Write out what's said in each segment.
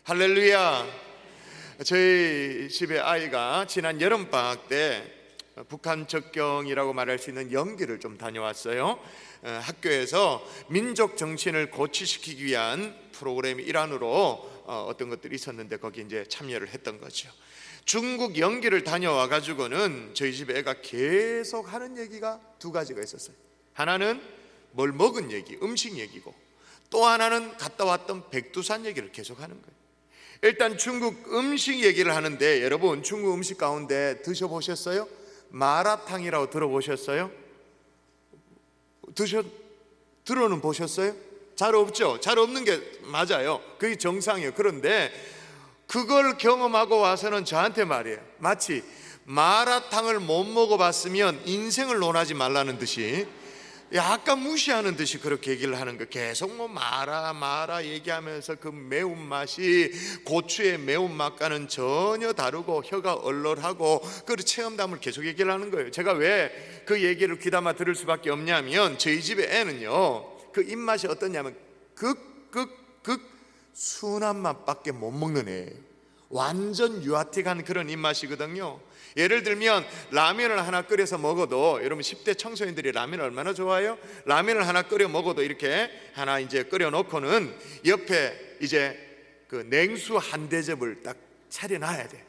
할렐루야. 저희 집에 아이가 지난 여름방학 때 북한 적경이라고 말할 수 있는 연기를 좀 다녀왔어요. 학교에서 민족 정신을 고취시키기 위한 프로그램 일환으로 어떤 것들이 있었는데 거기 이제 참여를 했던 거죠. 중국 연기를 다녀와 가지고는 저희 집 애가 계속 하는 얘기가 두 가지가 있었어요. 하나는 뭘 먹은 얘기, 음식 얘기고, 또 하나는 갔다 왔던 백두산 얘기를 계속 하는 거예요. 일단 중국 음식 얘기를 하는데, 여러분 중국 음식 가운데 드셔보셨어요? 마라탕이라고 들어보셨어요? 들어는 보셨어요? 잘 없죠? 잘 없는 게 맞아요. 그게 정상이에요. 그런데 그걸 경험하고 와서는 저한테 말이에요, 마치 마라탕을 못 먹어봤으면 인생을 논하지 말라는 듯이, 약간 무시하는 듯이 그렇게 얘기를 하는 거예요. 계속 뭐 마라 얘기하면서 그 매운맛이 고추의 매운맛과는 전혀 다르고 혀가 얼얼하고, 그 체험담을 계속 얘기를 하는 거예요. 제가 왜 그 얘기를 귀담아 들을 수밖에 없냐면, 저희 집의 애는요, 그 입맛이 어떠냐면 극 순한 맛밖에 못 먹는 애예요. 완전 유아틱한 그런 입맛이거든요. 예를 들면 라면을 하나 끓여서 먹어도, 여러분 10대 청소년들이 라면을 얼마나 좋아해요? 라면을 하나 끓여 먹어도 이렇게 하나 이제 끓여 놓고는 옆에 이제 그 냉수 한 대접을 딱 차려놔야 돼.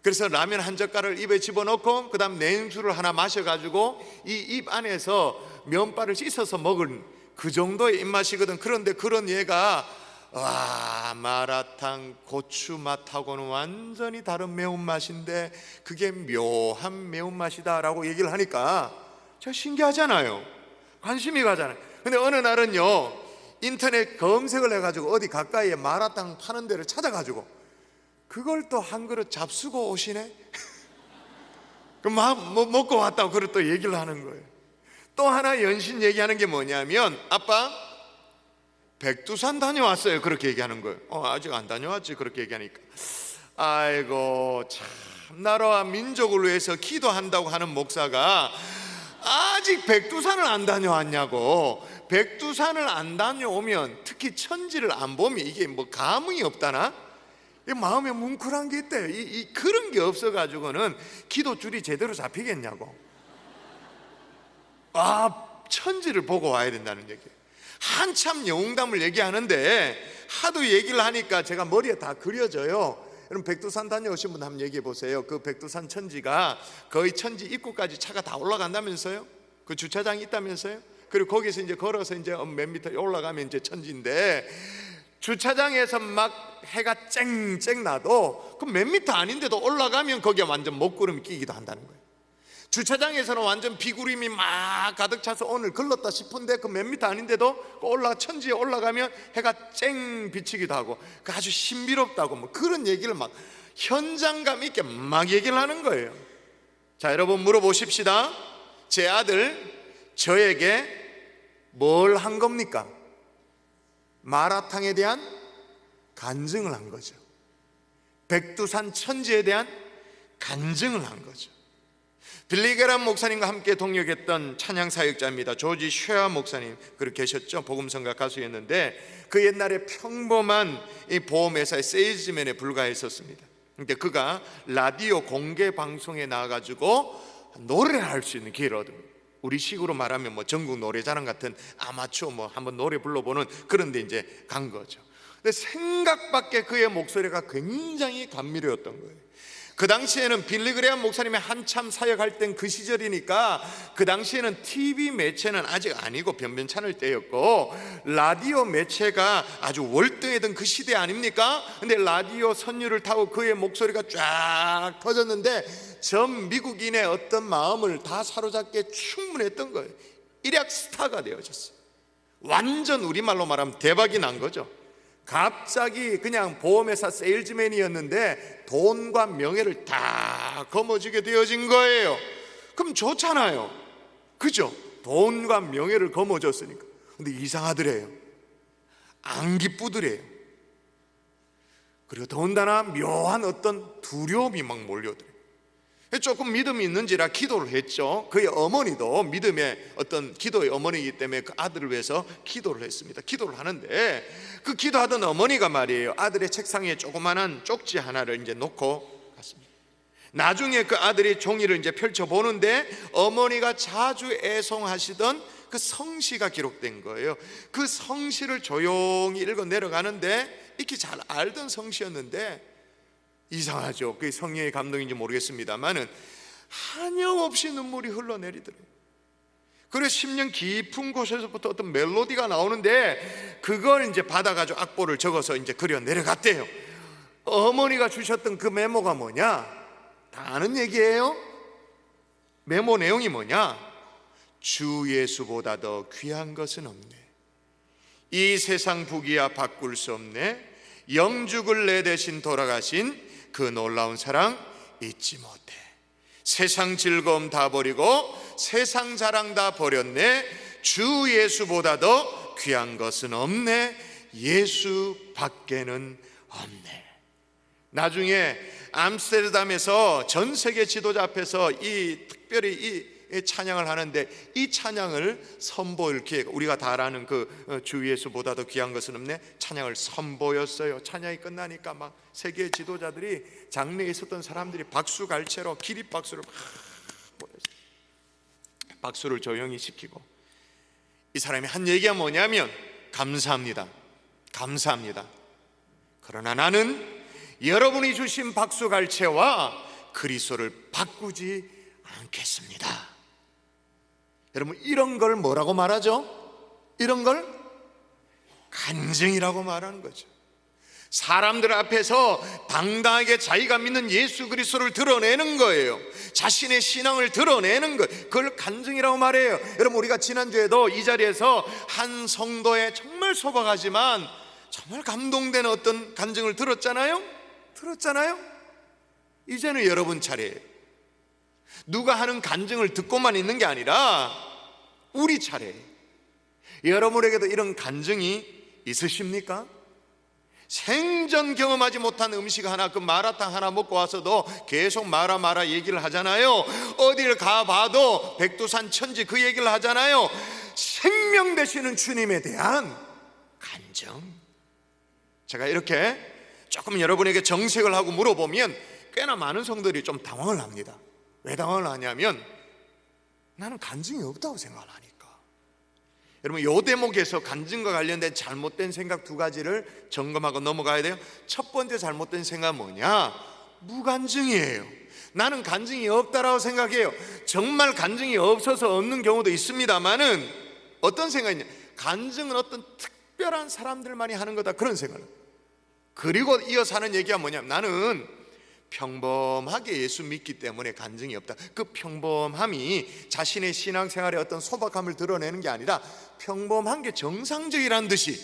그래서 라면 한 젓갈을 입에 집어넣고 그 다음 냉수를 하나 마셔가지고 이 입 안에서 면발을 씻어서 먹은 그 정도의 입맛이거든. 그런데 그런 얘가 와, 마라탕 고추 맛하고는 완전히 다른 매운맛인데 그게 묘한 매운맛이다 라고 얘기를 하니까 저 신기하잖아요. 관심이 가잖아요. 근데 어느 날은요, 인터넷 검색을 해가지고 어디 가까이에 마라탕 파는 데를 찾아가지고 그걸 또 한 그릇 잡수고 오시네. 그 먹고 왔다고 그걸 또 얘기를 하는 거예요. 또 하나 연신 얘기하는 게 뭐냐면, 아빠 백두산 다녀왔어요, 그렇게 얘기하는 거예요. 아직 안 다녀왔지, 그렇게 얘기하니까 아이고 참, 나라와 민족을 위해서 기도한다고 하는 목사가 아직 백두산을 안 다녀왔냐고. 백두산을 안 다녀오면, 특히 천지를 안 보면 이게 뭐 감흥이 없다나? 마음에 뭉클한 게 있대요. 그런 게 없어가지고는 기도 줄이 제대로 잡히겠냐고. 천지를 보고 와야 된다는 얘기예요. 한참 영웅담을 얘기하는데 하도 얘기를 하니까 제가 머리에 다 그려져요. 여러분 백두산 다녀오신 분 한번 얘기해 보세요. 그 백두산 천지가 거의 천지 입구까지 차가 다 올라간다면서요? 그 주차장이 있다면서요? 그리고 거기서 이제 걸어서 이제 몇 미터 올라가면 이제 천지인데, 주차장에서 막 해가 쨍쨍 나도 그 몇 미터 아닌데도 올라가면 거기에 완전 먹구름이 끼기도 한다는 거예요. 주차장에서는 완전 비구름이 막 가득 차서 오늘 걸렀다 싶은데 그 몇 미터 아닌데도 천지에 올라가면 해가 쨍 비치기도 하고, 그 아주 신비롭다고 뭐 그런 얘기를 막 현장감 있게 막 얘기를 하는 거예요. 자, 여러분 물어보십시다. 제 아들 저에게 뭘 한 겁니까? 마라탕에 대한 간증을 한 거죠. 백두산 천지에 대한 간증을 한 거죠. 빌리그람 목사님과 함께 동역했던 찬양 사역자입니다. 조지 쉐아 목사님, 그렇게 계셨죠. 복음성가 가수였는데 그 옛날에 평범한 이 보험회사의 세일즈맨에 불과했었습니다. 근데 그가 라디오 공개 방송에 나와가지고 노래를 할 수 있는 기회를 얻습니다. 우리 식으로 말하면 뭐 전국 노래자랑 같은 아마추어 뭐 한번 노래 불러보는 그런 데 이제 간 거죠. 근데 생각 밖의 그의 목소리가 굉장히 감미로웠던 거예요. 그 당시에는 빌리그레암 목사님이 한참 사역할 땐 그 시절이니까, 그 당시에는 TV 매체는 아직 아니고 변변찮을 때였고 라디오 매체가 아주 월등했던 그 시대 아닙니까? 근데 라디오 선율을 타고 그의 목소리가 쫙 터졌는데 전 미국인의 어떤 마음을 다 사로잡기에 충분했던 거예요. 일약 스타가 되어졌어요. 완전 우리말로 말하면 대박이 난 거죠. 갑자기 그냥 보험회사 세일즈맨이었는데 돈과 명예를 다 거머쥐게 되어진 거예요. 그럼 좋잖아요, 그죠? 돈과 명예를 거머쥐었으니까. 근데 이상하더래요. 안 기쁘더래요. 그리고 더군다나 묘한 어떤 두려움이 막 몰려들어요. 조금 믿음이 있는지라 기도를 했죠. 그의 어머니도 믿음의 어떤 기도의 어머니이기 때문에 그 아들을 위해서 기도를 했습니다. 기도를 하는데 그 기도하던 어머니가 말이에요, 아들의 책상 위에 조그만한 쪽지 하나를 이제 놓고 갔습니다. 나중에 그 아들이 종이를 이제 펼쳐보는데 어머니가 자주 애송하시던 그 성시가 기록된 거예요. 그 성시를 조용히 읽어 내려가는데 익히 잘 알던 성시였는데 이상하죠. 그게 성령의 감동인지 모르겠습니다만은 한염없이 눈물이 흘러내리더래요. 그래서 10년 깊은 곳에서부터 어떤 멜로디가 나오는데 그걸 이제 받아가지고 악보를 적어서 이제 그려 내려갔대요. 어머니가 주셨던 그 메모가 뭐냐? 다 아는 얘기예요. 메모 내용이 뭐냐? 주 예수보다 더 귀한 것은 없네. 이 세상 부귀야 바꿀 수 없네. 영죽을 내 대신 돌아가신 그 놀라운 사랑 잊지 못해. 세상 즐거움 다 버리고 세상 자랑 다 버렸네. 주 예수보다 더 귀한 것은 없네. 예수 밖에는 없네. 나중에 암스테르담에서 전 세계 지도자 앞에서 특별히 이 찬양을 하는데 이 찬양을 선보일 기회가, 우리가 다 아는 그 주 예수보다 더 귀한 것은 없네 찬양을 선보였어요. 찬양이 끝나니까 막 세계 지도자들이 장내에 있었던 사람들이 박수 갈채로 기립박수를 막 보냈어요. 박수를 조용히 시키고 이 사람이 한 얘기가 뭐냐면 감사합니다, 감사합니다. 그러나 나는 여러분이 주신 박수 갈채와 그리스도를 바꾸지 않겠습니다. 여러분, 이런 걸 뭐라고 말하죠? 이런 걸 간증이라고 말하는 거죠. 사람들 앞에서 당당하게 자기가 믿는 예수 그리스도를 드러내는 거예요. 자신의 신앙을 드러내는 거, 그걸 간증이라고 말해요. 여러분, 우리가 지난주에도 이 자리에서 한 성도의 정말 소박하지만 정말 감동되는 어떤 간증을 들었잖아요. 이제는 여러분 차례예요. 누가 하는 간증을 듣고만 있는 게 아니라 우리 차례. 여러분에게도 이런 간증이 있으십니까? 생전 경험하지 못한 음식 하나, 그 마라탕 하나 먹고 와서도 계속 마라 얘기를 하잖아요. 어딜 가봐도 백두산 천지 그 얘기를 하잖아요. 생명 되시는 주님에 대한 간증. 제가 이렇게 조금 여러분에게 정색을 하고 물어보면 꽤나 많은 성도들이 좀 당황을 합니다. 왜 당황을 하냐면 나는 간증이 없다고 생각을 하니까. 여러분, 이 대목에서 간증과 관련된 잘못된 생각 두 가지를 점검하고 넘어가야 돼요. 첫 번째 잘못된 생각은 뭐냐? 무간증이에요. 나는 간증이 없다라고 생각해요. 정말 간증이 없어서 없는 경우도 있습니다만은 어떤 생각이냐? 간증은 어떤 특별한 사람들만이 하는 거다, 그런 생각을. 그리고 이어서 하는 얘기가 뭐냐면 나는 평범하게 예수 믿기 때문에 간증이 없다. 그 평범함이 자신의 신앙생활의 어떤 소박함을 드러내는 게 아니라 평범한 게 정상적이라는 듯이,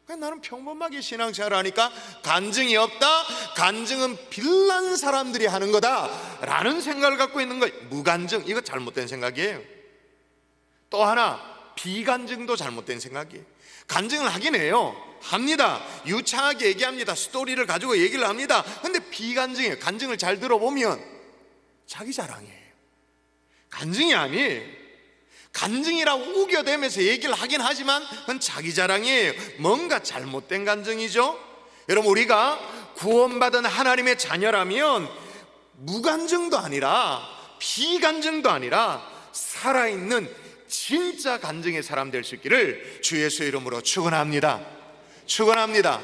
나는 평범하게 신앙생활을 하니까 간증이 없다, 간증은 빌난 사람들이 하는 거다 라는 생각을 갖고 있는 거예요. 무간증, 이거 잘못된 생각이에요. 또 하나, 비간증도 잘못된 생각이에요. 간증을 하긴 해요. 합니다. 유창하게 얘기합니다. 스토리를 가지고 얘기를 합니다. 근데 비간증이에요. 간증을 잘 들어보면 자기 자랑이에요. 간증이 아니에요. 간증이라고 우겨대면서 얘기를 하긴 하지만 그건 자기 자랑이에요. 뭔가 잘못된 간증이죠. 여러분, 우리가 구원받은 하나님의 자녀라면 무간증도 아니라 비간증도 아니라 살아있는 진짜 간증의 사람 될 수 있기를 주 예수의 이름으로 축원합니다. 축원합니다.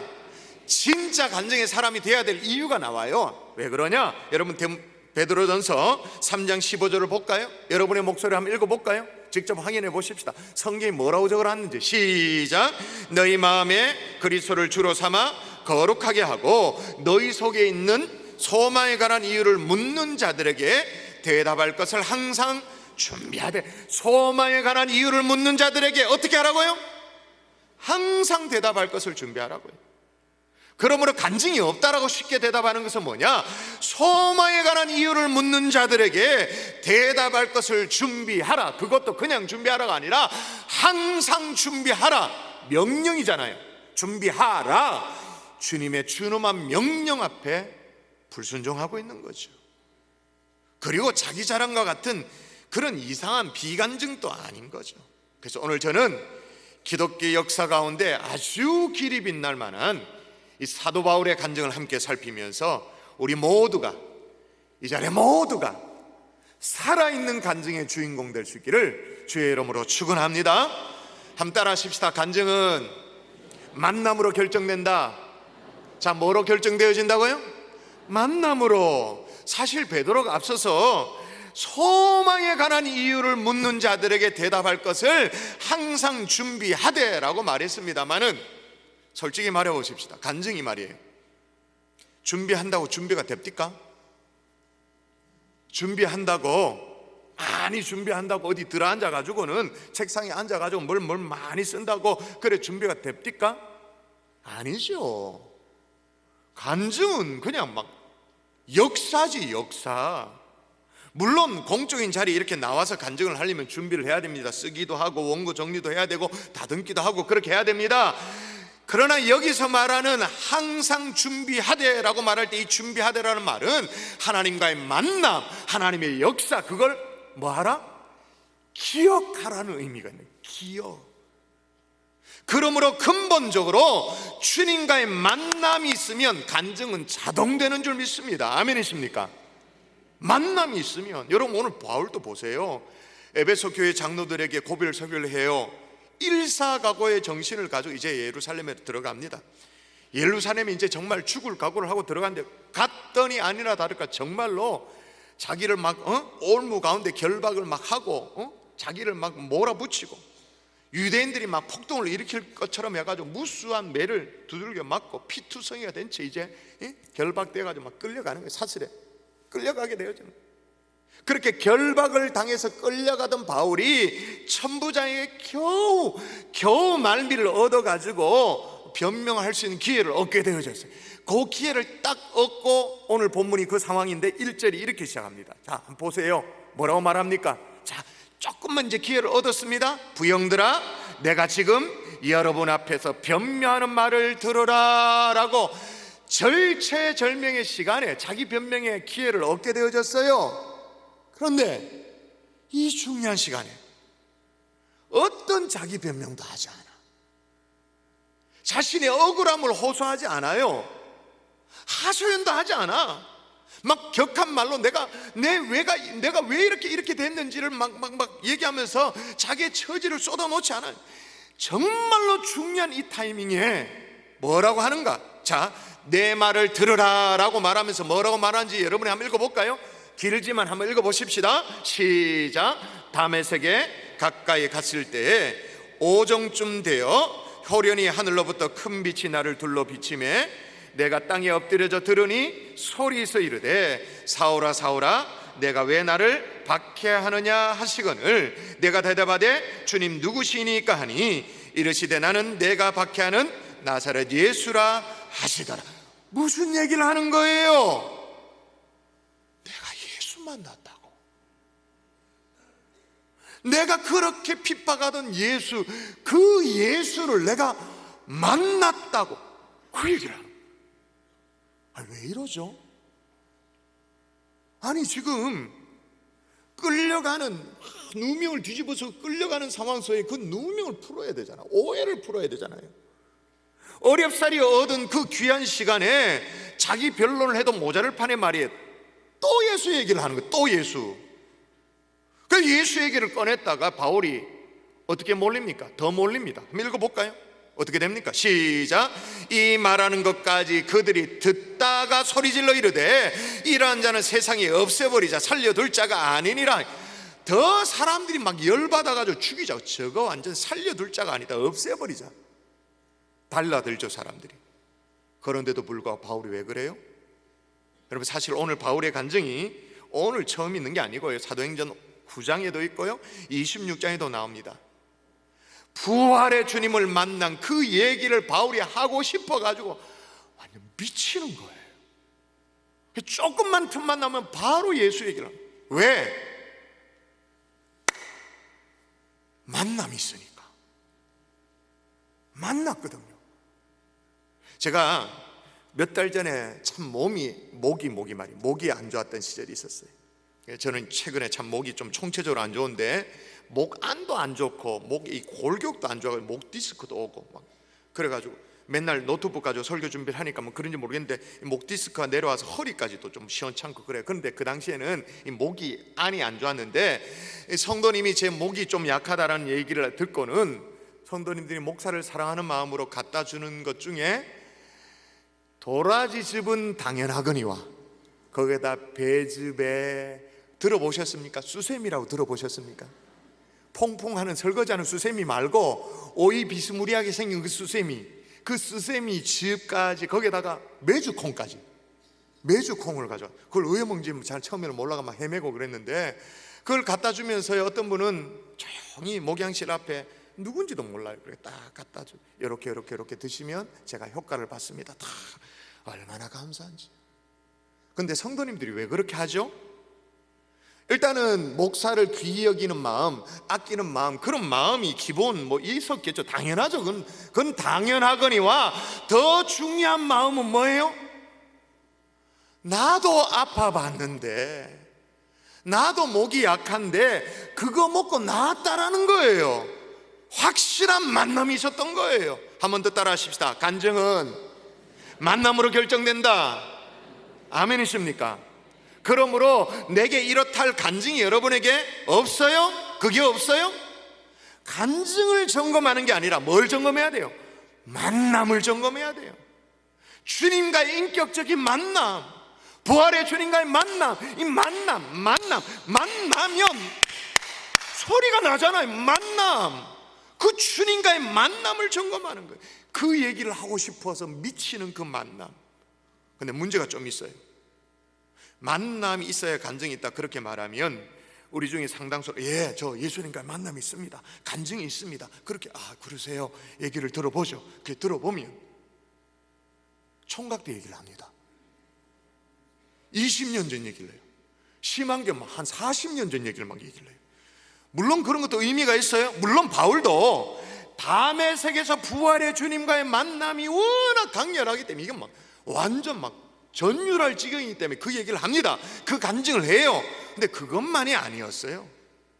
진짜 간증의 사람이 돼야 될 이유가 나와요. 왜 그러냐? 여러분, 베드로전서 3장 15절을 볼까요? 여러분의 목소리를 한번 읽어볼까요? 직접 확인해 보십시다. 성경이 뭐라고 적어놨는지. 시작. 너희 마음에 그리스도를 주로 삼아 거룩하게 하고 너희 속에 있는 소망에 관한 이유를 묻는 자들에게 대답할 것을 항상 준비하되. 소망에 관한 이유를 묻는 자들에게 어떻게 하라고요? 항상 대답할 것을 준비하라고요. 그러므로 간증이 없다라고 쉽게 대답하는 것은 뭐냐? 소망에 관한 이유를 묻는 자들에게 대답할 것을 준비하라. 그것도 그냥 준비하라가 아니라 항상 준비하라. 명령이잖아요. 준비하라. 주님의 준엄한 명령 앞에 불순종하고 있는 거죠. 그리고 자기 자랑과 같은 그런 이상한 비간증도 아닌 거죠. 그래서 오늘 저는 기독교 역사 가운데 아주 길이 빛날 만한 이 사도 바울의 간증을 함께 살피면서 우리 모두가, 이 자리에 모두가 살아있는 간증의 주인공 될 수 있기를 주의 이름으로 축원합니다. 함 따라 하십시다. 간증은 만남으로 결정된다. 자, 뭐로 결정되어진다고요? 만남으로. 사실 베드로가 앞서서 소망에 관한 이유를 묻는 자들에게 대답할 것을 항상 준비하되라고 말했습니다마는 솔직히 말해 보십시다. 간증이 말이에요. 준비한다고 준비가 됩니까? 많이 준비한다고 어디 들어앉아 가지고는 책상에 앉아 가지고 뭘 많이 쓴다고 그래 준비가 됩니까? 아니죠. 간증은 그냥 막 역사지, 역사. 물론 공적인 자리에 이렇게 나와서 간증을 하려면 준비를 해야 됩니다. 쓰기도 하고 원고 정리도 해야 되고 다듬기도 하고 그렇게 해야 됩니다. 그러나 여기서 말하는 항상 준비하되라고 말할 때 이 준비하되라는 말은 하나님과의 만남, 하나님의 역사, 그걸 뭐하라? 기억하라는 의미가 있는, 기억. 그러므로 근본적으로 주님과의 만남이 있으면 간증은 자동되는 줄 믿습니다. 아멘이십니까? 만남이 있으면. 여러분 오늘 바울도 보세요. 에베소 교회 장로들에게 고별 설교를 해요. 일사각오의 정신을 가지고 이제 예루살렘에 들어갑니다. 예루살렘에 이제 정말 죽을 각오를 하고 들어갔는데 갔더니 아니나 다를까 정말로 자기를 막 올무 가운데 결박을 막 하고 자기를 막 몰아붙이고 유대인들이 막 폭동을 일으킬 것처럼 해가지고 무수한 매를 두들겨 맞고 피투성이가 된 채 이제 결박돼가지고 막 끌려가는 거예요. 사슬에 끌려가게 되어져. 그렇게 결박을 당해서 끌려가던 바울이 천부장에게 겨우 말미를 얻어가지고 변명할 수 있는 기회를 얻게 되어졌어요. 그 기회를 딱 얻고 오늘 본문이 그 상황인데 1절이 이렇게 시작합니다. 자, 한번 보세요. 뭐라고 말합니까? 자, 조금만 이제 기회를 얻었습니다. 부형들아, 내가 지금 여러분 앞에서 변명하는 말을 들으라 라고 절체절명의 시간에 자기 변명의 기회를 얻게 되어졌어요. 그런데 이 중요한 시간에 어떤 자기 변명도 하지 않아. 자신의 억울함을 호소하지 않아요. 하소연도 하지 않아. 막 격한 말로 내가 왜 이렇게 됐는지를 막 얘기하면서 자기의 처지를 쏟아놓지 않아요. 정말로 중요한 이 타이밍에 뭐라고 하는가? 자, 내 말을 들으라 라고 말하면서 뭐라고 말하는지 여러분이 한번 읽어볼까요? 길지만 한번 읽어보십시다. 시작. 다메섹에 가까이 갔을 때에 오정쯤 되어 호련히 하늘로부터 큰 빛이 나를 둘러 비치매 내가 땅에 엎드려져 들으니 소리서 이르되 사울아 사울아 내가 왜 나를 박해하느냐 하시거늘 내가 대답하되 주님 누구시니까 하니 이르시되 나는 내가 박해하는 나사렛 예수라 하시더라. 무슨 얘기를 하는 거예요? 내가 예수 만났다고. 내가 그렇게 핍박하던 예수, 그 예수를 내가 만났다고 그 얘기를 하는 거예요. 왜 이러죠? 아니 지금 끌려가는 누명을 뒤집어서 끌려가는 상황 속에 그 누명을 풀어야 되잖아. 오해를 풀어야 되잖아요. 어렵사리 얻은 그 귀한 시간에 자기 변론을 해도 모자를 판에 말이에요. 또 예수 얘기를 하는 거예요. 또 예수. 그 예수 얘기를 꺼냈다가 바울이 어떻게 몰립니까? 더 몰립니다. 한번 읽어볼까요? 어떻게 됩니까? 시작. 이 말하는 것까지 그들이 듣다가 소리질러 이르되 이러한 자는 세상에 없애버리자 살려둘 자가 아니니라. 더 사람들이 막 열받아가지고 죽이자. 저거 완전 살려둘 자가 아니다. 없애버리자. 달라들죠 사람들이. 그런데도 불구하고 바울이 왜 그래요? 여러분 사실 오늘 바울의 간증이 오늘 처음 있는 게 아니고요. 사도행전 9장에도 있고요 26장에도 나옵니다. 부활의 주님을 만난 그 얘기를 바울이 하고 싶어가지고 완전 미치는 거예요. 조금만 틈만 나면 바로 예수 얘기를 합니다. 왜? 만남이 있으니까. 만났거든요. 제가 몇 달 전에 참 목이 안 좋았던 시절이 있었어요. 저는 최근에 참 목이 좀 총체적으로 안 좋은데 목안도 안 좋고 목 이 골격도 안 좋아서 목 디스크도 오고 막 그래가지고 맨날 노트북 가지고 설교 준비를 하니까 뭐 그런지 모르겠는데 목 디스크가 내려와서 허리까지도 좀 시원찮고 그래요. 그런데 그 당시에는 이 목이 안이 안 좋았는데 성도님이 제 목이 좀 약하다라는 얘기를 듣고는 성도님들이 목사를 사랑하는 마음으로 갖다 주는 것 중에 도라지즙은 당연하거니와 거기에다 배즙에 들어보셨습니까? 수세미라고 들어보셨습니까? 퐁퐁하는 설거지하는 수세미 말고 오이 비스무리하게 생긴 그 수세미 즙까지 거기에다가 메주콩까지 메주콩을 가져와 그걸 왜 먹는지 잘 처음에는 몰라가 막 헤매고 그랬는데 그걸 갖다 주면서 어떤 분은 조용히 목양실 앞에 누군지도 몰라요. 그래 딱 갖다 줘. 이렇게 드시면 제가 효과를 받습니다. 다 얼마나 감사한지. 근데 성도님들이 왜 그렇게 하죠? 일단은 목사를 귀히 여기는 마음, 아끼는 마음, 그런 마음이 기본 뭐 있었겠죠. 당연하죠. 그건 당연하거니와 더 중요한 마음은 뭐예요? 나도 아파봤는데, 나도 목이 약한데 그거 먹고 나았다라는 거예요. 확실한 만남이 있었던 거예요. 한 번 더 따라 하십시다. 간증은 만남으로 결정된다. 아멘이십니까? 그러므로 내게 이렇다 할 간증이 여러분에게 없어요? 그게 없어요? 간증을 점검하는 게 아니라 뭘 점검해야 돼요? 만남을 점검해야 돼요. 주님과의 인격적인 만남, 부활의 주님과의 만남, 이 만나면 소리가 나잖아요. 만남, 그 주님과의 만남을 점검하는 거예요. 그 얘기를 하고 싶어서 미치는 그 만남. 근데 문제가 좀 있어요. 만남이 있어야 간증이 있다 그렇게 말하면 우리 중에 상당수로 저 예수님과 만남이 있습니다, 간증이 있습니다, 그렇게 그러세요 얘기를 들어보죠. 그 들어보면 총각대 얘기를 합니다. 20년 전 얘기를 해요. 심한 게 한 40년 전 얘기를 막 얘기를 해요. 물론 그런 것도 의미가 있어요. 물론 바울도 담의 색에서 부활의 주님과의 만남이 워낙 강렬하기 때문에 이게 막 완전 막 전율할 지경이기 때문에 그 얘기를 합니다. 그 간증을 해요. 근데 그것만이 아니었어요.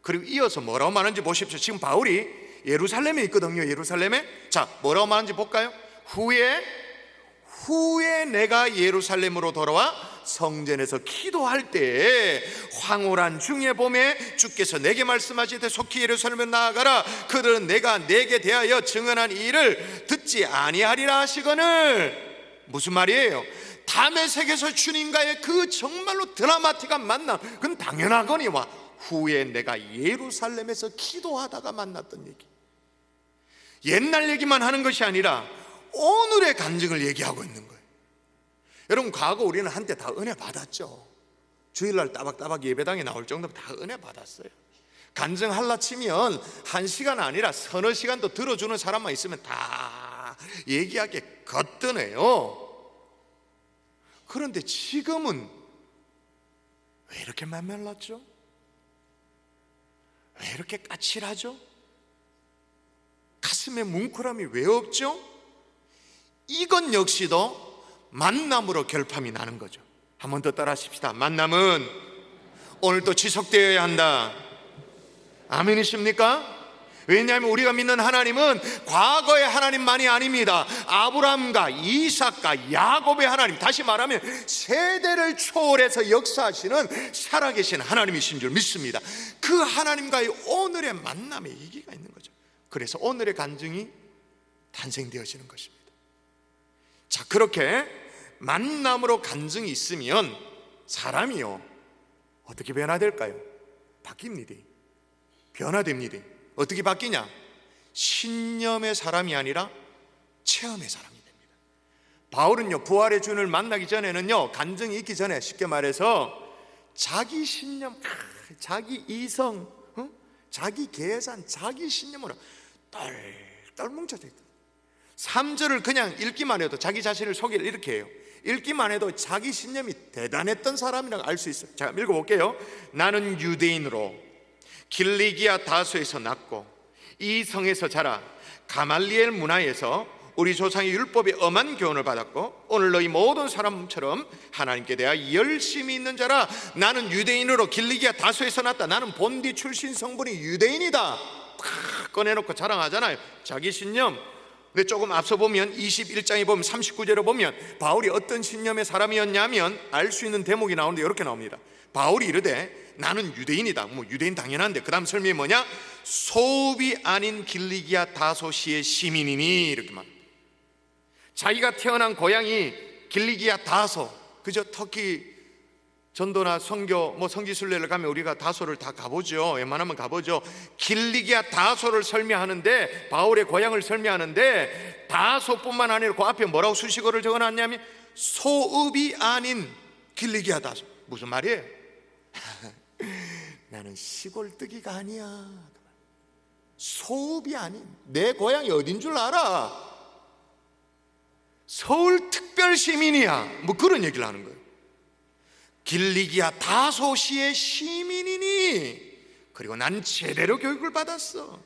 그리고 이어서 뭐라고 말하는지 보십시오. 지금 바울이 예루살렘에 있거든요. 예루살렘에. 자, 뭐라고 말하는지 볼까요? 후에 내가 예루살렘으로 돌아와 성전에서 기도할 때에 황홀한 중의 봄에 주께서 내게 말씀하시되 속히 예루살렘에 나아가라. 그들은 내가 내게 대하여 증언한 이 일을 듣지 아니하리라 하시거늘. 무슨 말이에요? 담의 색에서 주님과의 그 정말로 드라마틱한 만남, 그건 당연하거니와 후에 내가 예루살렘에서 기도하다가 만났던 얘기. 옛날 얘기만 하는 것이 아니라 오늘의 간증을 얘기하고 있는 거예요. 여러분, 과거 우리는 한때 다 은혜 받았죠. 주일날 따박따박 예배당에 나올 정도면 다 은혜 받았어요. 간증할라 치면 1시간 아니라 서너 시간도 들어주는 사람만 있으면 다 얘기하기에 거뜬해요. 그런데 지금은 왜 이렇게 만멜랐죠? 왜 이렇게 까칠하죠? 가슴에 뭉클함이 왜 없죠? 이건 역시도 만남으로 결함이 나는 거죠. 한 번 더 따라 하십시다. 만남은 오늘도 지속되어야 한다. 아멘이십니까? 왜냐하면 우리가 믿는 하나님은 과거의 하나님만이 아닙니다. 아브라함과 이삭과 야곱의 하나님, 다시 말하면 세대를 초월해서 역사하시는 살아계신 하나님이신 줄 믿습니다. 그 하나님과의 오늘의 만남에 이기가 있는 거죠. 그래서 오늘의 간증이 탄생되어지는 것입니다. 자, 그렇게 만남으로 간증이 있으면 사람이요 어떻게 변화될까요? 바뀝니다. 변화됩니다. 어떻게 바뀌냐? 신념의 사람이 아니라 체험의 사람이 됩니다. 바울은요, 부활의 주님을 만나기 전에는요, 간증이 있기 전에 쉽게 말해서 자기 신념, 자기 이성, 자기 계산, 자기 신념으로 똘똘 뭉쳐져 있다. 3절을 그냥 읽기만 해도 자기 자신을 소개를 이렇게 해요. 읽기만 해도 자기 신념이 대단했던 사람이라고 알 수 있어요. 자, 읽어볼게요. 나는 유대인으로 길리기아 다소에서 났고 이 성에서 자라 가말리엘 문화에서 우리 조상이 율법의 엄한 교훈을 받았고 오늘 너희 모든 사람처럼 하나님께 대하여 열심히 있는 자라. 나는 유대인으로 길리기아 다소에서 났다. 나는 본디 출신 성분이 유대인이다. 탁 꺼내놓고 자랑하잖아요. 자기 신념. 근데 조금 앞서 보면 21장에 보면 39절에 보면 바울이 어떤 신념의 사람이었냐면 알 수 있는 대목이 나오는데 이렇게 나옵니다. 바울이 이르되 나는 유대인이다. 뭐 유대인 당연한데 그 다음 설명이 뭐냐? 소읍이 아닌 길리기아 다소시의 시민이니 이렇게 말. 자기가 태어난 고향이 길리기아 다소, 그저 터키 전도나 선교 뭐 성지순례를 가면 우리가 다소를 다 가보죠. 웬만하면 가보죠. 길리기아 다소를 설명하는데 바울의 고향을 설명하는데 다소뿐만 아니라 그 앞에 뭐라고 수식어를 적어놨냐면 소읍이 아닌 길리기아 다소. 무슨 말이에요? 나는 시골뜨기가 아니야. 소읍이 아닌 내 고향이 어딘 줄 알아? 서울특별시민이야. 뭐 그런 얘기를 하는 거예요. 길리기아 다소시의 시민이니 그리고 난 제대로 교육을 받았어.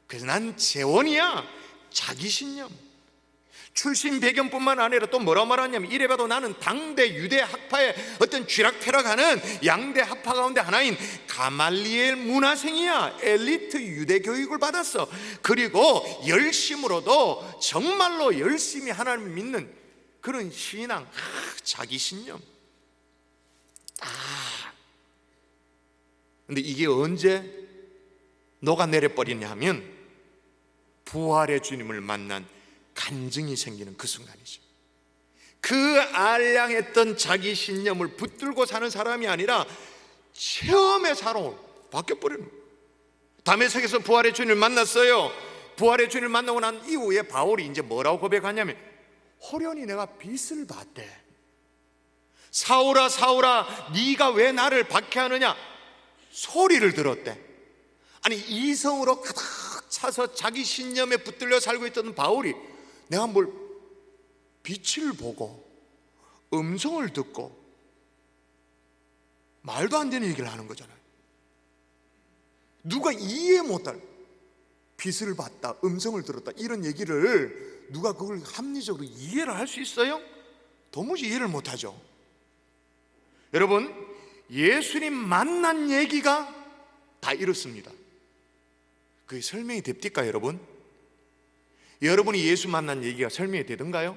그래서 난 재원이야. 자기 신념. 출신 배경뿐만 아니라 또 뭐라고 말하냐면 이래 봐도 나는 당대 유대 학파의 어떤 쥐락펴락하는 양대 학파 가운데 하나인 가말리엘 문화생이야. 엘리트 유대 교육을 받았어. 그리고 열심으로도 정말로 열심히 하나님을 믿는 그런 신앙, 자기 신념. 근데 이게 언제 녹아내려 버리냐 하면 부활의 주님을 만난 간증이 생기는 그 순간이죠. 그 알량했던 자기 신념을 붙들고 사는 사람이 아니라 체험의 사람으로 바뀌어버리는 거예요. 다메섹에서 부활의 주님을 만났어요. 부활의 주님을 만나고 난 이후에 바울이 이제 뭐라고 고백하냐면 호련히 내가 빚을 봤대. 사울아 사울아 네가 왜 나를 박해하느냐 소리를 들었대. 아니 이성으로 가득 차서 자기 신념에 붙들려 살고 있던 바울이 내가 뭘 빛을 보고 음성을 듣고 말도 안 되는 얘기를 하는 거잖아요. 누가 이해 못할 빛을 봤다, 음성을 들었다 이런 얘기를 누가 그걸 합리적으로 이해를 할 수 있어요? 도무지 이해를 못하죠. 여러분 예수님 만난 얘기가 다 이렇습니다. 그게 설명이 됩니까 여러분? 여러분이 예수 만난 얘기가 설명이 되던가요?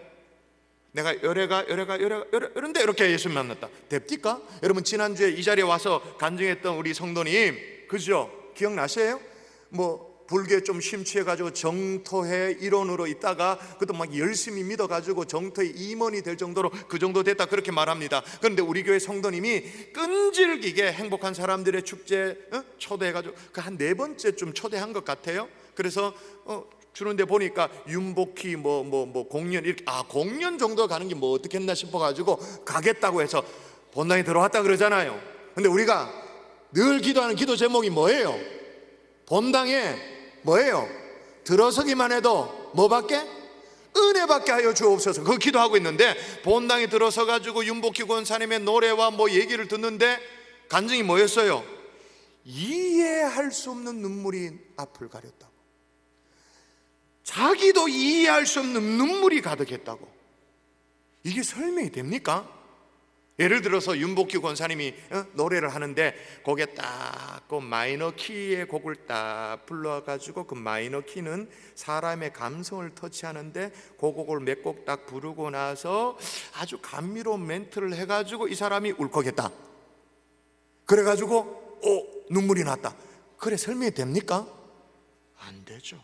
내가 이런데 이렇게 예수 만났다 됩니까? 여러분 지난주에 이 자리에 와서 간증했던 우리 성도님 그죠? 기억나세요? 뭐 불교에 좀 심취해가지고 정토회 일원으로 있다가 그것도 막 열심히 믿어가지고 정토의 임원이 될 정도로 그 정도 됐다 그렇게 말합니다. 그런데 우리 교회 성도님이 끈질기게 행복한 사람들의 축제 초대해가지고 그 한 4번째쯤 초대한 것 같아요. 그래서 주는데 보니까 윤복희 뭐 공연 이렇게 공연 정도 가는 게 뭐 어떻겠나 싶어가지고 가겠다고 해서 본당에 들어왔다 그러잖아요. 근데 우리가 늘 기도하는 기도 제목이 뭐예요? 본당에 뭐예요? 들어서기만 해도 뭐밖에? 은혜밖에 하여 주옵소서. 그거 기도하고 있는데 본당에 들어서 가지고 윤복희 권사님의 노래와 뭐 얘기를 듣는데 간증이 뭐였어요? 이해할 수 없는 눈물이 앞을 가렸다고. 자기도 이해할 수 없는 눈물이 가득했다고. 이게 설명이 됩니까? 예를 들어서 윤복희 권사님이 노래를 하는데 거기에 딱 그 마이너 키의 곡을 딱 불러가지고 그 마이너 키는 사람의 감성을 터치하는데 그 곡을 몇 곡 딱 부르고 나서 아주 감미로운 멘트를 해가지고 이 사람이 울컥했다. 그래가지고 눈물이 났다. 그래 설명이 됩니까? 안 되죠.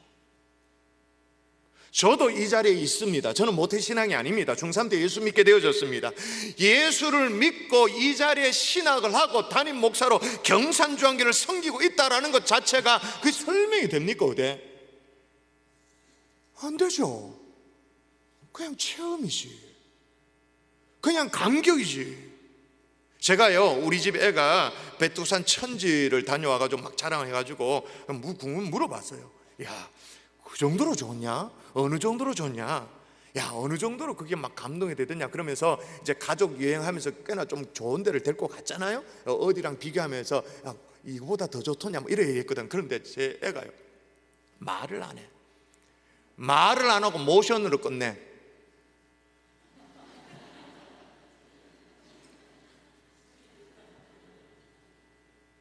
저도 이 자리에 있습니다. 저는 모태신앙이 아닙니다. 중3 때 예수 믿게 되어졌습니다. 예수를 믿고 이 자리에 신학을 하고 담임 목사로 경산주한교를 섬기고 있다라는 것 자체가 그게 설명이 됩니까? 어때? 안 되죠. 그냥 체험이지. 그냥 감격이지. 제가요 우리 집 애가 백두산 천지를 다녀와가지고 막 자랑을 해가지고 물어봤어요. 야, 그 정도로 좋냐? 어느 정도로 좋냐? 야, 어느 정도로 그게 막 감동이 되더냐? 그러면서 이제 가족 여행하면서 꽤나 좀 좋은 데를 데리고 갔잖아요. 어디랑 비교하면서 야, 이거보다 더 좋더냐? 뭐 이래 얘기했거든. 그런데 제 애가요 말을 안 해. 말을 안 하고 모션으로 끝내.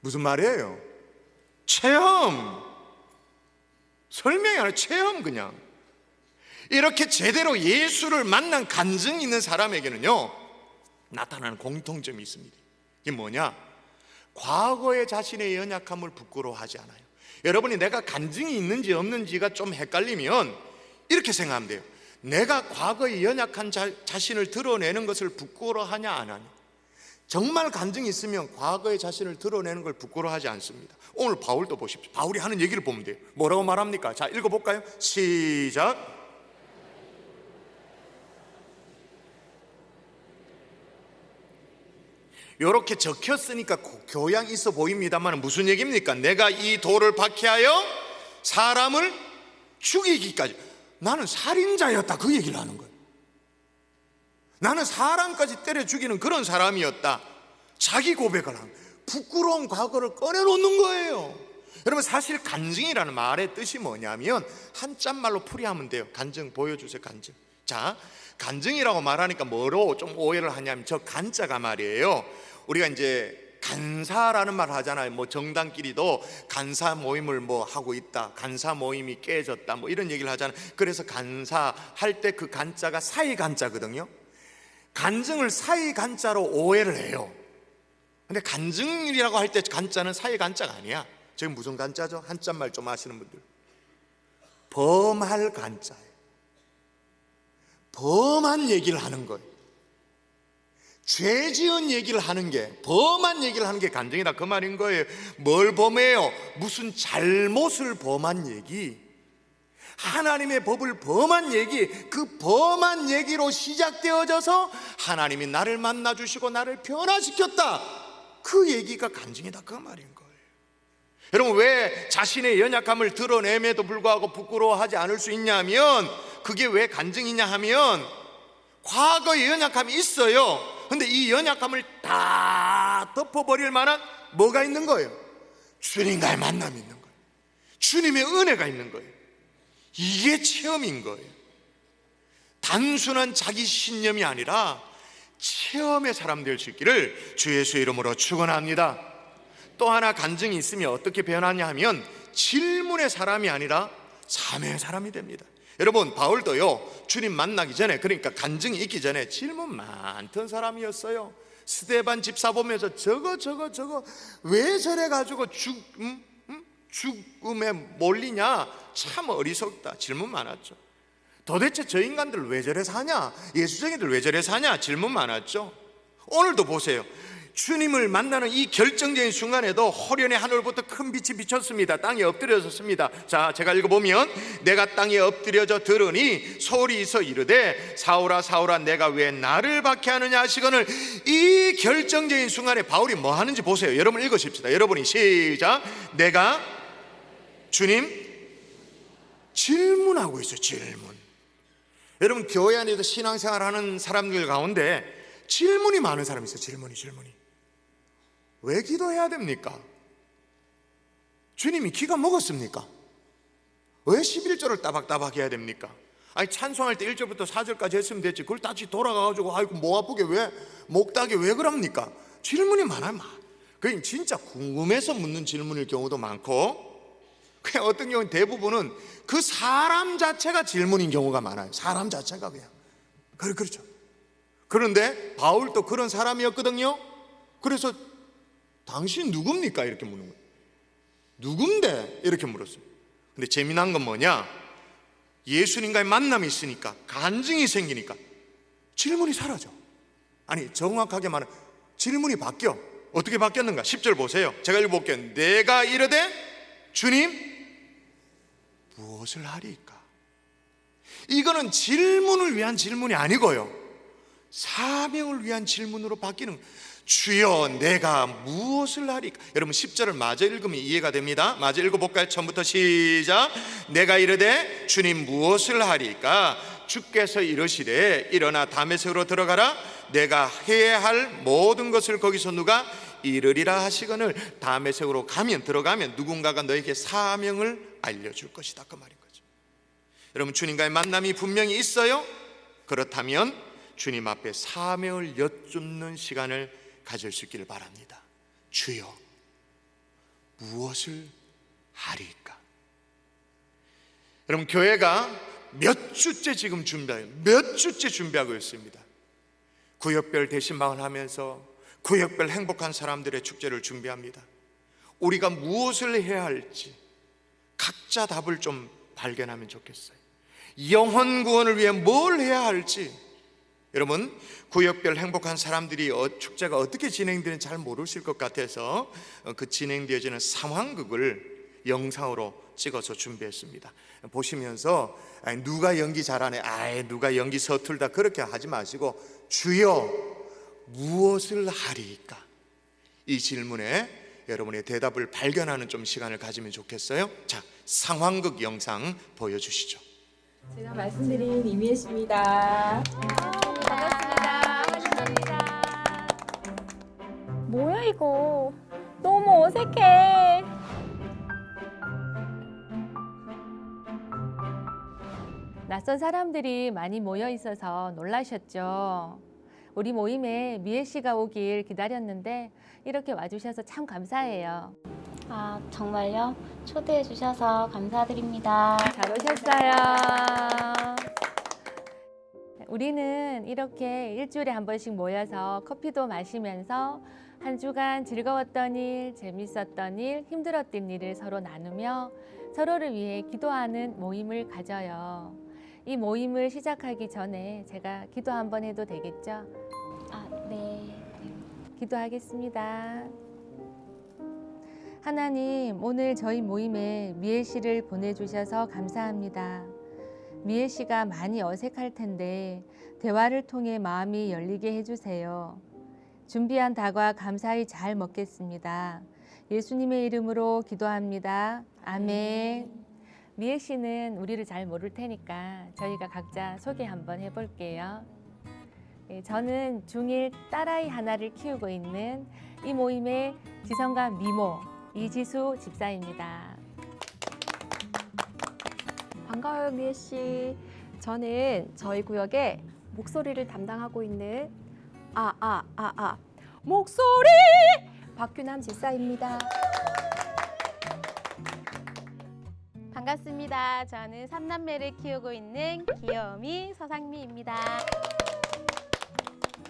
무슨 말이에요? 체험. 설명이 아니라 체험. 그냥 이렇게 제대로 예수를 만난 간증이 있는 사람에게는요 나타나는 공통점이 있습니다. 이게 뭐냐? 과거의 자신의 연약함을 부끄러워하지 않아요. 여러분이 내가 간증이 있는지 없는지가 좀 헷갈리면 이렇게 생각하면 돼요. 내가 과거의 연약한 자신을 드러내는 것을 부끄러워하냐 안 하냐. 정말 간증이 있으면 과거의 자신을 드러내는 걸 부끄러워하지 않습니다. 오늘 바울도 보십시오. 바울이 하는 얘기를 보면 돼요. 뭐라고 말합니까? 자, 읽어볼까요? 시작. 이렇게 적혔으니까 교양 있어 보입니다만 무슨 얘기입니까? 내가 이 돌을 박해하여 사람을 죽이기까지. 나는 살인자였다, 그 얘기를 하는 거예요. 나는 사람까지 때려 죽이는 그런 사람이었다. 자기 고백을 한 부끄러운 과거를 꺼내놓는 거예요. 여러분, 사실 간증이라는 말의 뜻이 뭐냐면 한자말로 풀이하면 돼요. 간증 보여주세요. 간증. 자, 간증이라고 말하니까 뭐로 좀 오해를 하냐면 저 간자가 말이에요. 우리가 이제 간사라는 말 하잖아요. 뭐 정당끼리도 간사 모임을 뭐 하고 있다, 간사 모임이 깨졌다, 뭐 이런 얘기를 하잖아요. 그래서 간사 할 때 그 간자가 사이 간자거든요. 간증을 사이 간자로 오해를 해요. 근데 간증이라고 할 때 간자는 사이 간자가 아니야. 지금 무슨 간자죠? 한자말 좀 아시는 분들, 범할 간자예요. 범한 얘기를 하는 거예요. 죄 지은 얘기를 하는 게, 범한 얘기를 하는 게 간증이다, 그 말인 거예요. 뭘 범해요? 무슨 잘못을 범한 얘기, 하나님의 법을 범한 얘기, 그 범한 얘기로 시작되어져서 하나님이 나를 만나주시고 나를 변화시켰다, 그 얘기가 간증이다, 그 말인 거예요. 여러분, 왜 자신의 연약함을 드러냄에도 불구하고 부끄러워하지 않을 수 있냐면, 그게 왜 간증이냐 하면 과거의 연약함이 있어요. 근데 이 연약함을 다 덮어버릴 만한 뭐가 있는 거예요? 주님과의 만남이 있는 거예요. 주님의 은혜가 있는 거예요. 이게 체험인 거예요. 단순한 자기 신념이 아니라 체험의 사람 될 수 있기를 주 예수의 이름으로 축원합니다. 또 하나 간증이 있으면 어떻게 변하냐 하면 질문의 사람이 아니라 삶의 사람이 됩니다. 여러분, 바울도요 주님 만나기 전에, 그러니까 간증이 있기 전에 질문 많던 사람이었어요. 스데반 집사 보면서 저거 왜 저래 가지고 죽음에 몰리냐, 참 어리석다, 질문 많았죠. 도대체 저 인간들 왜 저래 사냐, 예수쟁이들 왜 저래 사냐, 질문 많았죠. 오늘도 보세요. 주님을 만나는 이 결정적인 순간에도 호련의 하늘부터 큰 빛이 비쳤습니다. 땅에 엎드려졌습니다. 자, 제가 읽어보면 내가 땅에 엎드려져 들으니 소리 있어 이르되 사울아 사울아 내가 왜 나를 박해하느냐 하시거늘. 이 결정적인 순간에 바울이 뭐 하는지 보세요. 여러분 읽으십시다. 여러분이 시작. 내가 주님 질문하고 있어요. 질문. 여러분, 교회 안에서 신앙생활하는 사람들 가운데 질문이 많은 사람이 있어요. 질문이. 왜 기도해야 됩니까? 주님이 기가 먹었습니까? 왜 11절을 따박따박 해야 됩니까? 아니, 찬송할 때 1절부터 4절까지 했으면 됐지, 그걸 다시 돌아가가지고 아이고 목 아프게 왜, 목닥에 왜 그럽니까? 질문이 많아요. 그게 진짜 궁금해서 묻는 질문일 경우도 많고, 그냥 어떤 경우는 대부분은 그 사람 자체가 질문인 경우가 많아요. 사람 자체가 그냥 그렇죠. 그런데 바울도 그런 사람이었거든요. 그래서 당신 누굽니까? 이렇게 묻는 거예요. 누군데? 이렇게 물었어요. 근데 재미난 건 뭐냐? 예수님과의 만남이 있으니까, 간증이 생기니까 질문이 사라져. 아니, 정확하게 말하면 질문이 바뀌어. 어떻게 바뀌었는가? 10절 보세요. 제가 읽어볼게요. 내가 이르되 주님 무엇을 하리까? 이거는 질문을 위한 질문이 아니고요, 사명을 위한 질문으로 바뀌는 거예요. 주여 내가 무엇을 하리까? 여러분 10절을 마저 읽으면 이해가 됩니다. 마저 읽어볼까요? 처음부터 시작. 내가 이르되 주님 무엇을 하리까? 주께서 이르시되 일어나 다메섹으로 들어가라. 내가 해야 할 모든 것을 거기서 누가 이르리라 하시거늘. 다메섹으로 들어가면 누군가가 너에게 사명을 알려줄 것이다, 그 말인 거죠. 여러분, 주님과의 만남이 분명히 있어요. 그렇다면 주님 앞에 사명을 여쭙는 시간을 가질 수 있기를 바랍니다. 주여, 무엇을 하리까? 여러분, 교회가 몇 주째 준비하고 있습니다. 구역별 대신방을 하면서 구역별 행복한 사람들의 축제를 준비합니다. 우리가 무엇을 해야 할지 각자 답을 좀 발견하면 좋겠어요. 영혼 구원을 위해 뭘 해야 할지. 여러분, 구역별 행복한 사람들이 축제가 어떻게 진행되는지 잘 모르실 것 같아서 그 진행되어지는 상황극을 영상으로 찍어서 준비했습니다. 보시면서 누가 연기 잘하네, 누가 연기 서툴다, 그렇게 하지 마시고 주여, 무엇을 하리까? 이 질문에 여러분의 대답을 발견하는 좀 시간을 가지면 좋겠어요. 자, 상황극 영상 보여주시죠. 제가 말씀드린 이미혜 씨입니다. 반갑습니다. 환영합니다. 뭐야 이거? 너무 어색해. 낯선 사람들이 많이 모여 있어서 놀라셨죠. 우리 모임에 미애 씨가 오길 기다렸는데 이렇게 와주셔서 참 감사해요. 아, 정말요? 초대해 주셔서 감사드립니다. 잘 오셨어요. 우리는 이렇게 일주일에 한 번씩 모여서 커피도 마시면서 한 주간 즐거웠던 일, 재밌었던 일, 힘들었던 일을 서로 나누며 서로를 위해 기도하는 모임을 가져요. 이 모임을 시작하기 전에 제가 기도 한번 해도 되겠죠? 아, 네. 기도하겠습니다. 하나님, 오늘 저희 모임에 미애 씨를 보내주셔서 감사합니다. 미애 씨가 많이 어색할 텐데 대화를 통해 마음이 열리게 해주세요. 준비한 다과 감사히 잘 먹겠습니다. 예수님의 이름으로 기도합니다. 아멘. 미애 씨는 우리를 잘 모를 테니까 저희가 각자 소개 한번 해볼게요. 저는 중1 딸아이 하나를 키우고 있는 이 모임의 지성과 미모 이지수 집사입니다. 반가워요, 미혜 씨. 저는 저희 구역에 목소리를 담당하고 있는 목소리 박규남 집사입니다. 반갑습니다. 저는 3남매를 키우고 있는 귀여움이 서상미입니다.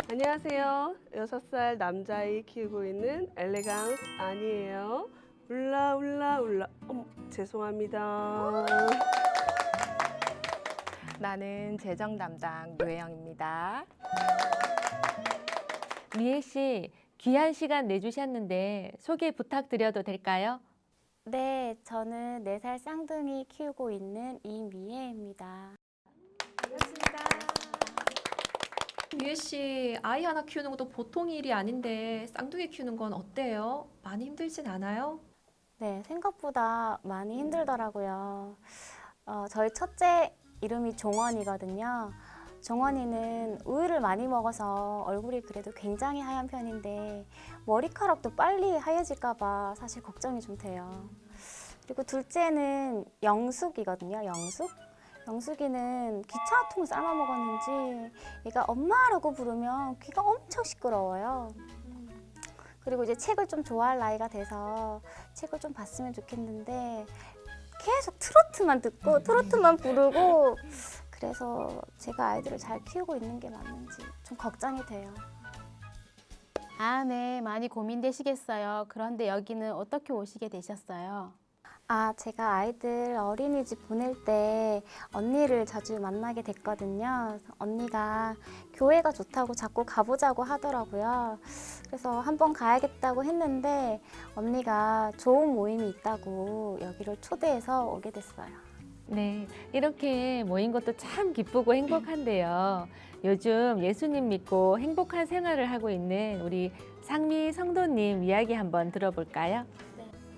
안녕하세요. 6살 남자아이 키우고 있는 엘레강스 아니에요. 울라 울라 울라. 죄송합니다. 나는 재정 담당 노혜영입니다. 미애 씨, 귀한 시간 내주셨는데 소개 부탁드려도 될까요? 네, 저는 4살 쌍둥이 키우고 있는 이미혜입니다. 미혜 씨, 아이 하나 키우는 것도 보통 일이 아닌데 쌍둥이 키우는 건 어때요? 많이 힘들진 않아요? 네, 생각보다 많이 힘들더라고요. 저희 첫째 이름이 종원이거든요. 종원이는 우유를 많이 먹어서 얼굴이 그래도 굉장히 하얀 편인데 머리카락도 빨리 하얘질까 봐 사실 걱정이 좀 돼요. 그리고 둘째는 영숙이거든요. 영숙이는 기차 한 통 삶아 먹었는지 얘가 엄마라고 부르면 귀가 엄청 시끄러워요. 그리고 이제 책을 좀 좋아할 나이가 돼서 책을 좀 봤으면 좋겠는데 계속 트로트만 듣고 트로트만 부르고, 그래서 제가 아이들을 잘 키우고 있는 게 맞는지 좀 걱정이 돼요. 아, 네. 많이 고민되시겠어요. 그런데 여기는 어떻게 오시게 되셨어요? 제가 아이들 어린이집 보낼 때 언니를 자주 만나게 됐거든요. 언니가 교회가 좋다고 자꾸 가보자고 하더라고요. 그래서 한번 가야겠다고 했는데 언니가 좋은 모임이 있다고 여기를 초대해서 오게 됐어요. 네, 이렇게 모인 것도 참 기쁘고 행복한데요. 요즘 예수님 믿고 행복한 생활을 하고 있는 우리 상미 성도님 이야기 한번 들어볼까요?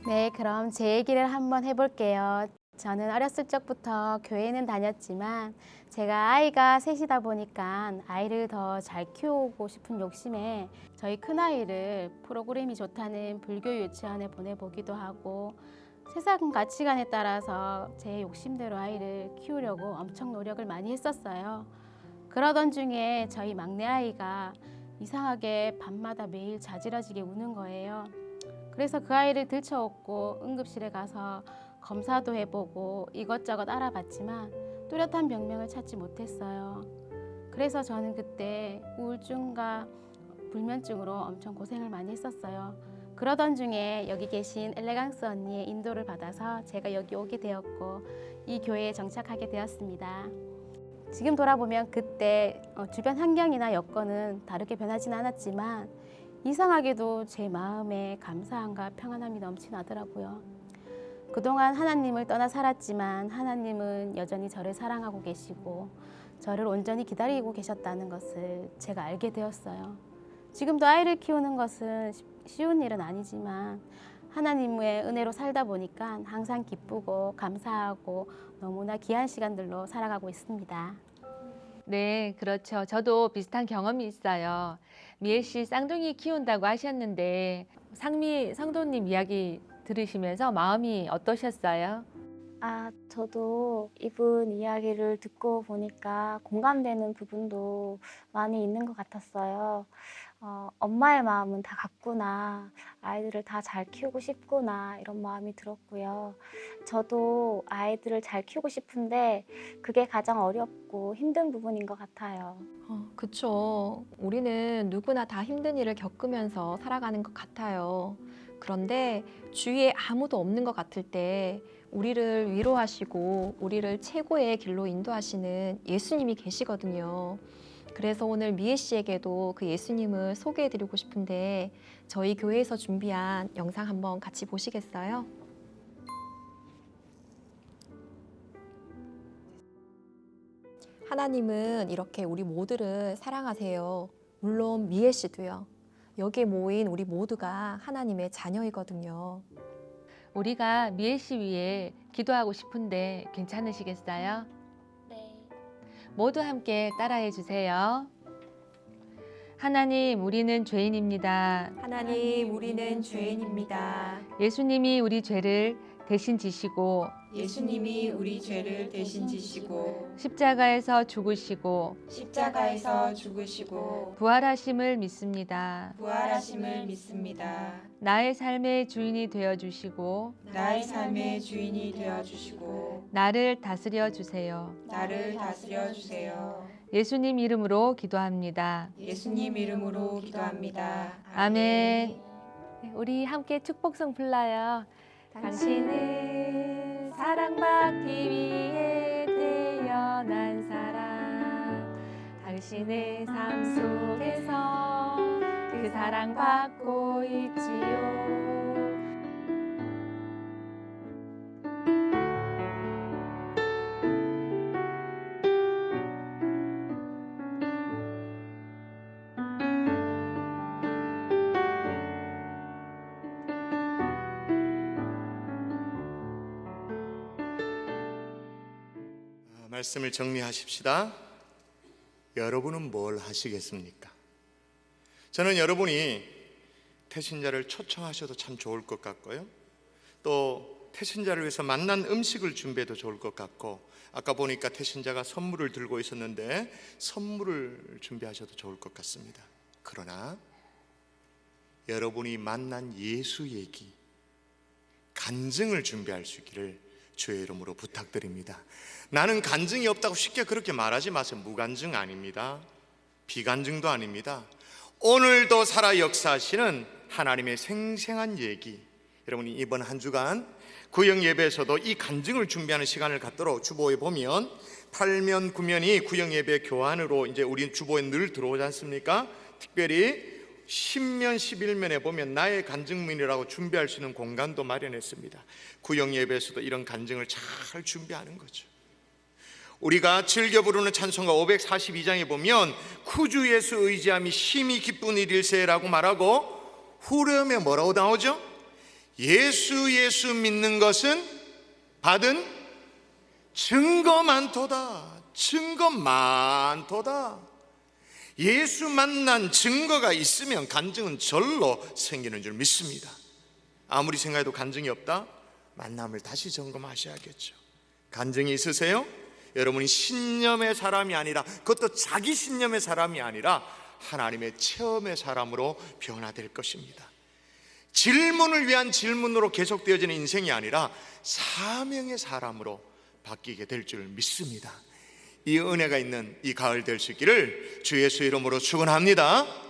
네, 그럼 제 얘기를 한번 해볼게요. 저는 어렸을 적부터 교회는 다녔지만 제가 아이가 셋이다 보니까 아이를 더 잘 키우고 싶은 욕심에 저희 큰아이를 프로그램이 좋다는 불교 유치원에 보내보기도 하고 세상 가치관에 따라서 제 욕심대로 아이를 키우려고 엄청 노력을 많이 했었어요. 그러던 중에 저희 막내 아이가 이상하게 밤마다 매일 자지러지게 우는 거예요. 그래서 그 아이를 들쳐업고 응급실에 가서 검사도 해보고 이것저것 알아봤지만 뚜렷한 병명을 찾지 못했어요. 그래서 저는 그때 우울증과 불면증으로 엄청 고생을 많이 했었어요. 그러던 중에 여기 계신 엘레강스 언니의 인도를 받아서 제가 여기 오게 되었고 이 교회에 정착하게 되었습니다. 지금 돌아보면 그때 주변 환경이나 여건은 다르게 변하진 않았지만 이상하게도 제 마음에 감사함과 평안함이 넘치나더라고요. 그동안 하나님을 떠나 살았지만 하나님은 여전히 저를 사랑하고 계시고 저를 온전히 기다리고 계셨다는 것을 제가 알게 되었어요. 지금도 아이를 키우는 것은 쉬운 일은 아니지만 하나님의 은혜로 살다 보니까 항상 기쁘고 감사하고 너무나 귀한 시간들로 살아가고 있습니다. 네, 그렇죠. 저도 비슷한 경험이 있어요. 미애 씨 쌍둥이 키운다고 하셨는데 상미 상도님 이야기 들으시면서 마음이 어떠셨어요? 저도 이분 이야기를 듣고 보니까 공감되는 부분도 많이 있는 것 같았어요. 엄마의 마음은 다 같구나, 아이들을 다 잘 키우고 싶구나, 이런 마음이 들었고요. 저도 아이들을 잘 키우고 싶은데 그게 가장 어렵고 힘든 부분인 것 같아요. 그쵸. 우리는 누구나 다 힘든 일을 겪으면서 살아가는 것 같아요. 그런데 주위에 아무도 없는 것 같을 때 우리를 위로하시고 우리를 최고의 길로 인도하시는 예수님이 계시거든요. 그래서 오늘 미애 씨에게도 그 예수님을 소개해드리고 싶은데 저희 교회에서 준비한 영상 한번 같이 보시겠어요? 하나님은 이렇게 우리 모두를 사랑하세요. 물론 미애 씨도요. 여기에 모인 우리 모두가 하나님의 자녀이거든요. 우리가 미애 씨 위해 기도하고 싶은데 괜찮으시겠어요? 네. 모두 함께 따라해 주세요. 하나님, 우리는 죄인입니다. 하나님, 우리는 죄인입니다. 예수님이 우리 죄를 대신 지시고 예수님이 우리 죄를 대신 지시고 십자가에서 죽으시고 십자가에서 죽으시고 부활하심을 믿습니다. 부활하심을 믿습니다. 나의 삶의 주인이 되어 주시고 나의 삶의 주인이 되어 주시고 나를 다스려 주세요. 나를 다스려 주세요. 예수님 이름으로 기도합니다. 예수님 이름으로 기도합니다. 아멘. 우리 함께 축복성 불러요. 당신은 사랑받기 위해 태어난 사람. 당신의 삶 속에서 그 사랑받고 있지요. 말씀을 정리하십시다. 여러분은 뭘 하시겠습니까? 저는 여러분이 태신자를 초청하셔도 참 좋을 것 같고요. 또 태신자를 위해서 맛난 음식을 준비해도 좋을 것 같고, 아까 보니까 태신자가 선물을 들고 있었는데 선물을 준비하셔도 좋을 것 같습니다. 그러나 여러분이 만난 예수 얘기, 간증을 준비할 수 있기를 주의 이름으로 부탁드립니다. 나는 간증이 없다고 쉽게 그렇게 말하지 마세요. 무간증 아닙니다. 비간증도 아닙니다. 오늘도 살아 역사하시는 하나님의 생생한 얘기, 여러분이 이번 한 주간 구역 예배에서도 이 간증을 준비하는 시간을 갖도록 주보에 보면 8면 9면이 구역 예배 교환으로 이제 우리 주보에 늘 들어오지 않습니까? 특별히 10면 11면에 보면 나의 간증문이라고 준비할 수 있는 공간도 마련했습니다. 구역 예배에서도 이런 간증을 잘 준비하는 거죠. 우리가 즐겨 부르는 찬송가 542장에 보면 구주 예수 의지함이 심히 기쁜 일일세라고 말하고 후렴에 뭐라고 나오죠? 예수 믿는 것은 받은 증거 많도다. 증거 많도다. 예수 만난 증거가 있으면 간증은 절로 생기는 줄 믿습니다. 아무리 생각해도 간증이 없다? 만남을 다시 점검하셔야겠죠. 간증이 있으세요? 여러분이 신념의 사람이 아니라, 그것도 자기 신념의 사람이 아니라 하나님의 체험의 사람으로 변화될 것입니다. 질문을 위한 질문으로 계속되어지는 인생이 아니라 사명의 사람으로 바뀌게 될 줄 믿습니다. 이 은혜가 있는 이 가을 될 수 있기를 주 예수 이름으로 축원합니다.